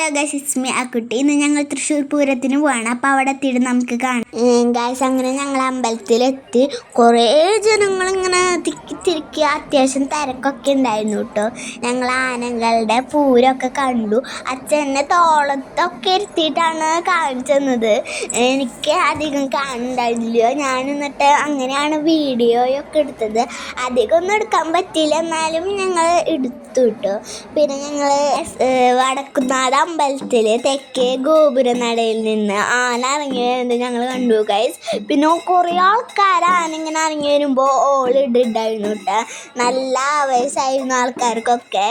Hello guys, it's me Akkutty. ഇന്ന് ഞങ്ങൾ തൃശ്ശൂർ പൂരത്തിന് പോവാണ്. അപ്പോൾ അവിടെ എത്തിയിട്ട് നമുക്ക് കാണാം ഗൈസ്. അങ്ങനെ ഞങ്ങൾ അമ്പലത്തിലെത്തി. കുറേ ജനങ്ങളിങ്ങനെ തിക്കി അത്യാവശ്യം തിരക്കൊക്കെ ഉണ്ടായിരുന്നു കേട്ടോ. ഞങ്ങൾ ആനകളുടെ പൂരമൊക്കെ കണ്ടു. അച്ഛനെ തോളത്തൊക്കെ ഇരുത്തിയിട്ടാണ് കാണിച്ചു തന്നത്. എനിക്ക് അധികം കാണുന്നുണ്ടായിരുന്നില്ല. ഞാൻ എന്നിട്ട് അങ്ങനെയാണ് വീഡിയോയൊക്കെ എടുത്തത്. അധികം ഒന്നും എടുക്കാൻ പറ്റിയില്ല, എന്നാലും ഞങ്ങൾ എടുത്തു കേട്ടോ. പിന്നെ ഞങ്ങൾ വടക്കുന്നാഥ അമ്പലത്തിൽ തെക്കേ ഗോപുരനടയിൽ നിന്ന് ആന ഇറങ്ങി വരുന്നത് ഞങ്ങൾ കണ്ടു ഗൈസ്. പിന്നെ കുറേ ആൾക്കാർ ആന ഇങ്ങനെ ഇറങ്ങി വരുമ്പോൾ ഓളിടുണ്ടായിരുന്നു കേട്ടോ. നല്ല ആവേശമായിരുന്നു ആൾക്കാർക്കൊക്കെ.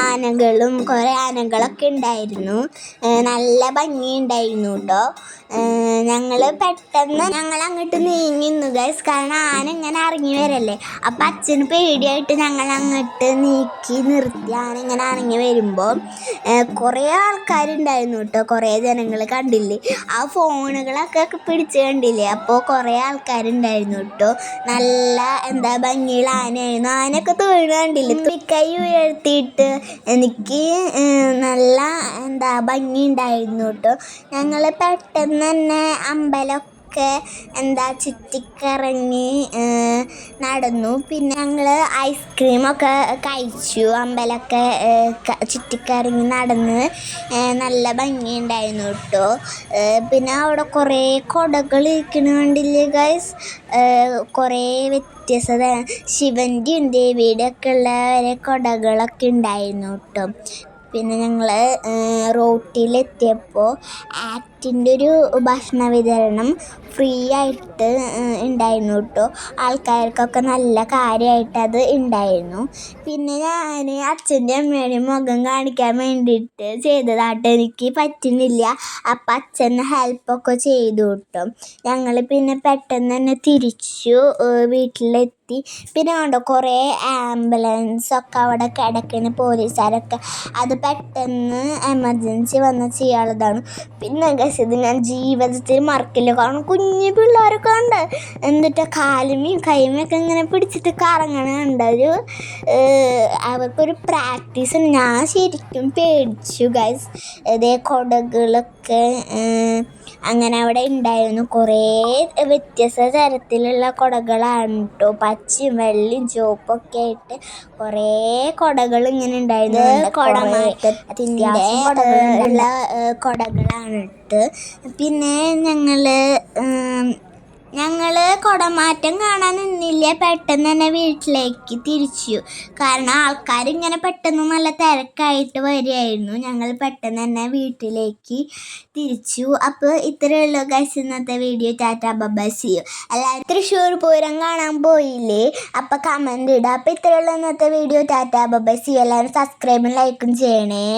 ആനകളും കുറേ ആനകളൊക്കെ ഉണ്ടായിരുന്നു. നല്ല ഭംഗിയുണ്ടായിരുന്നു കേട്ടോ. ഞങ്ങൾ പെട്ടെന്ന് അങ്ങോട്ട് നീങ്ങിന്നു ഗൈസ്. കാരണം ആന ഇങ്ങനെ ഇറങ്ങി വരല്ലേ. അപ്പം അച്ഛന് പേടിയായിട്ട് ഞങ്ങൾ അങ്ങോട്ട് നീക്കി നിർത്തി. ആന ഇങ്ങനെ ഇറങ്ങി വരുമ്പോൾ കുറേ ആൾക്കാരുണ്ടായിരുന്നു കേട്ടോ. കുറേ ജനങ്ങൾ കണ്ടില്ലേ, ആ ഫോണുകളൊക്കെ പിടിച്ച് കണ്ടില്ലേ. അപ്പോൾ കുറേ ആൾക്കാരുണ്ടായിരുന്നു കേട്ടോ. നല്ല ഭംഗിയുള്ള ആനയായിരുന്നു. ആനയൊക്കെ തൊഴിൽ കണ്ടില്ലേ, തുണിക്കൈ ഉയർത്തിയിട്ട്. എനിക്ക് നല്ല ഭംഗി ഉണ്ടായിരുന്നു കേട്ടോ. ഞങ്ങൾ പെട്ടെന്ന് തന്നെ അമ്പലമൊക്കെ ചുറ്റിക്കറങ്ങി നടന്നു. പിന്നെ ഞങ്ങൾ ഐസ്ക്രീമൊക്കെ കഴിച്ചു. അമ്പലമൊക്കെ ചുറ്റിക്കറങ്ങി നടന്ന് നല്ല ഭംഗിയുണ്ടായിരുന്നു കേട്ടോ. പിന്നെ അവിടെ കുറേ കുടകൾ ഇരിക്കണ കണ്ടില്ലേ ഗൈസ്. കുറേ വ്യത്യസ്തത, ശിവൻ്റെയും ദേവിയുടെ ഒക്കെ ഉള്ള കുടകളൊക്കെ ഉണ്ടായിരുന്നു കേട്ടോ. പിന്നെ ഞങ്ങൾ റോട്ടിലെത്തിയപ്പോൾ ആക്ടിൻ്റെ ഒരു ഭക്ഷണ വിതരണം ഫ്രീ ആയിട്ട് ഉണ്ടായിരുന്നു കേട്ടോ. ആൾക്കാർക്കൊക്കെ നല്ല കാര്യമായിട്ട് അത് ഉണ്ടായിരുന്നു. പിന്നെ ഞാൻ അച്ഛൻ്റെ അമ്മയുടെയും മുഖം കാണിക്കാൻ വേണ്ടിയിട്ട് ചെയ്തതായിട്ട് എനിക്ക് പറ്റുന്നില്ല. അപ്പം അച്ഛൻ ഹെൽപ്പൊക്കെ ചെയ്തു കേട്ടോ. ഞങ്ങൾ പിന്നെ പെട്ടെന്ന് തന്നെ തിരിച്ചു വീട്ടിലെത്തി. പിന്നെ കണ്ടോ കുറേ ആംബുലൻസൊക്കെ അവിടെ കിടക്കുന്ന പോലീസുകാരൊക്കെ. അത് പെട്ടെന്ന് എമർജൻസി വന്ന് ചെയ്യാനുള്ളതാണ്. പിന്നെ ഇത് ഞാൻ ജീവിതത്തിൽ മറക്കില്ല. കാരണം കുഞ്ഞു പിള്ളേരൊക്കെ ഉണ്ട്, എന്നിട്ട് കാലുമേയും കൈമയൊക്കെ ഇങ്ങനെ പിടിച്ചിട്ട് കറങ്ങണ കണ്ടൊരു അവർക്കൊരു പ്രാക്ടീസ്. ഞാൻ ശരിക്കും പേടിച്ചു ഗൈസ്. ഇതേ കുടകളൊക്കെ അങ്ങനെ അവിടെ ഉണ്ടായിരുന്നു. കുറേ വ്യത്യസ്ത തരത്തിലുള്ള കുടകളാണ് കേട്ടോ. പച്ചയും വെള്ളയും ചുവപ്പൊക്കെ ആയിട്ട് കുറേ കുടകൾ ഇങ്ങനെ ഉണ്ടായിരുന്നു. കുടമാറ്റത്തിൻ്റെ ഉള്ള കുടകളാണ് കേട്ടോ. പിന്നെ ഞങ്ങൾ കുടമാറ്റം കാണാൻ നിന്നില്ല. പെട്ടെന്ന് തന്നെ വീട്ടിലേക്ക് തിരിച്ചു. കാരണം ആൾക്കാരിങ്ങനെ പെട്ടെന്ന് നല്ല തിരക്കായിട്ട് വരികയായിരുന്നു. ഞങ്ങൾ പെട്ടെന്ന് തന്നെ വീട്ടിലേക്ക് തിരിച്ചു. അപ്പോൾ ഇത്രയുള്ള ഗൈസ് ഇന്നത്തെ video. Tata bye see you. എല്ലാവരും തൃശ്ശൂർ പൂരം കാണാൻ പോയില്ലേ? അപ്പോൾ കമൻ്റ് ഇടുക. അപ്പോൾ ഇത്രയുള്ള ഇന്നത്തെ video. Tata bye see you. എല്ലാവരും സബ്സ്ക്രൈബും ലൈക്കും ചെയ്യണേ.